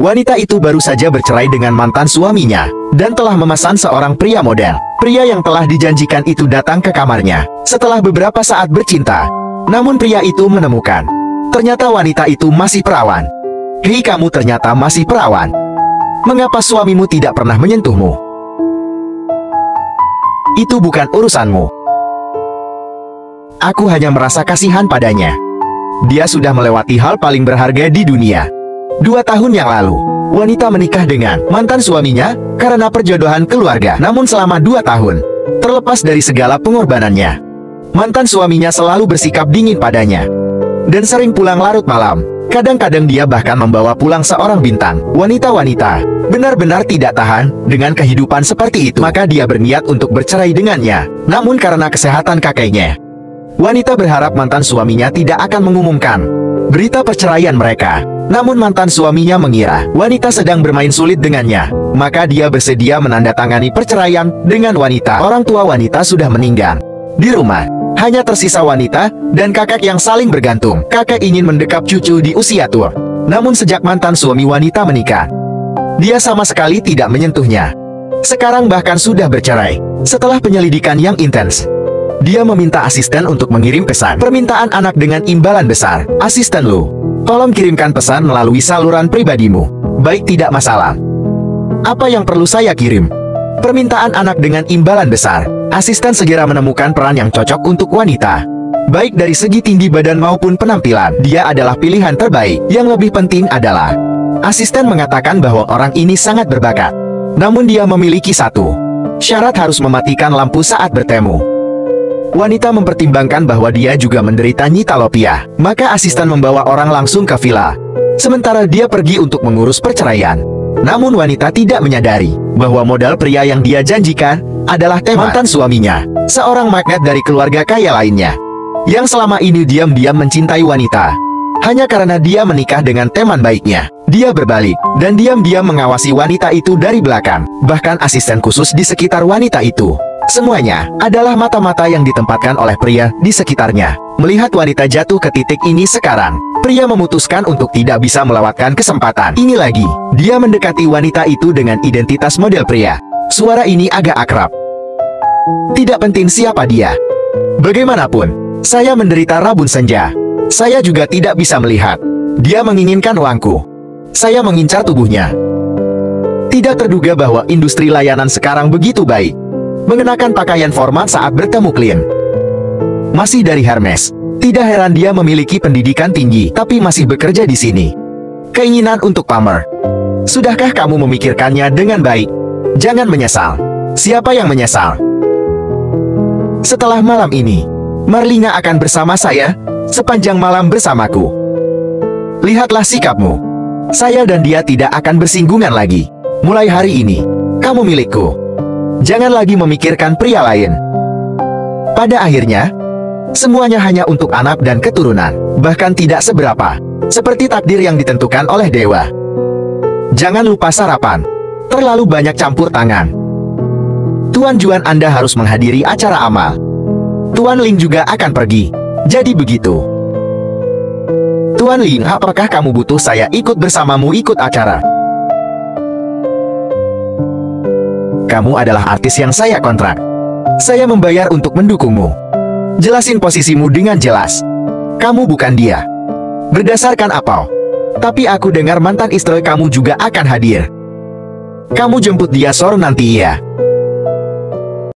Wanita itu baru saja bercerai dengan mantan suaminya, dan telah memesan seorang pria model. Pria yang telah dijanjikan itu datang ke kamarnya, setelah beberapa saat bercinta. Namun pria itu menemukan, ternyata wanita itu masih perawan. "Hei, kamu ternyata masih perawan. Mengapa suamimu tidak pernah menyentuhmu? Itu bukan urusanmu. Aku hanya merasa kasihan padanya. Dia sudah melewati hal paling berharga di dunia." 2 tahun yang lalu, wanita menikah dengan mantan suaminya karena perjodohan keluarga. Namun selama 2 tahun, terlepas dari segala pengorbanannya, mantan suaminya selalu bersikap dingin padanya dan sering pulang larut malam. Kadang-kadang dia bahkan membawa pulang seorang bintang. Wanita-wanita benar-benar tidak tahan dengan kehidupan seperti itu. Maka dia berniat untuk bercerai dengannya. Namun karena kesehatan kakeknya, wanita berharap mantan suaminya tidak akan mengumumkan berita perceraian mereka. Namun mantan suaminya mengira wanita sedang bermain sulit dengannya. Maka dia bersedia menandatangani perceraian dengan wanita. Orang tua wanita sudah meninggal. Di rumah, hanya tersisa wanita dan kakek yang saling bergantung. Kakek ingin mendekap cucu di usia tua. Namun sejak mantan suami wanita menikah, dia sama sekali tidak menyentuhnya. Sekarang bahkan sudah bercerai. Setelah penyelidikan yang intens, dia meminta asisten untuk mengirim pesan permintaan anak dengan imbalan besar. "Asisten lu, tolong kirimkan pesan melalui saluran pribadimu." "Baik, tidak masalah. Apa yang perlu saya kirim?" "Permintaan anak dengan imbalan besar." Asisten segera menemukan peran yang cocok untuk wanita. Baik dari segi tinggi badan maupun penampilan, dia adalah pilihan terbaik. Yang lebih penting adalah, asisten mengatakan bahwa orang ini sangat berbakat. Namun dia memiliki satu syarat, harus mematikan lampu saat bertemu. Wanita mempertimbangkan bahwa dia juga menderita nytalopia. Maka asisten membawa orang langsung ke villa, sementara dia pergi untuk mengurus perceraian. Namun wanita tidak menyadari bahwa modal pria yang dia janjikan adalah mantan suaminya, seorang magnet dari keluarga kaya lainnya, yang selama ini diam-diam mencintai wanita. Hanya karena dia menikah dengan teman baiknya, dia berbalik dan diam-diam mengawasi wanita itu dari belakang. Bahkan asisten khusus di sekitar wanita itu, semuanya adalah mata-mata yang ditempatkan oleh pria di sekitarnya. Melihat wanita jatuh ke titik ini sekarang, pria memutuskan untuk tidak bisa melewatkan kesempatan ini lagi. Dia mendekati wanita itu dengan identitas model pria. Suara ini agak akrab. "Tidak penting siapa dia. Bagaimanapun, saya menderita rabun senja. Saya juga tidak bisa melihat. Dia menginginkan uangku. Saya mengincar tubuhnya." Tidak terduga bahwa industri layanan sekarang begitu baik. Mengenakan pakaian formal saat bertemu klien. Masih dari Hermes. Tidak heran dia memiliki pendidikan tinggi, tapi masih bekerja di sini. Keinginan untuk pamer. Sudahkah kamu memikirkannya dengan baik? Jangan menyesal. Siapa yang menyesal? Setelah malam ini, Marlina akan bersama saya sepanjang malam bersamaku. Lihatlah sikapmu. Saya dan dia tidak akan bersinggungan lagi. Mulai hari ini, kamu milikku. Jangan lagi memikirkan pria lain. Pada akhirnya, semuanya hanya untuk anak dan keturunan, bahkan tidak seberapa, seperti takdir yang ditentukan oleh dewa. Jangan lupa sarapan. Terlalu banyak campur tangan. Tuan Juan, Anda harus menghadiri acara amal. Tuan Ling juga akan pergi. Jadi begitu. Tuan Ling, apakah kamu butuh saya ikut bersamamu ikut acara? Kamu adalah artis yang saya kontrak. Saya membayar untuk mendukungmu. Jelasin posisimu dengan jelas. Kamu bukan dia. Berdasarkan apa? Tapi aku dengar mantan istri kamu juga akan hadir. Kamu jemput dia sore nanti ya.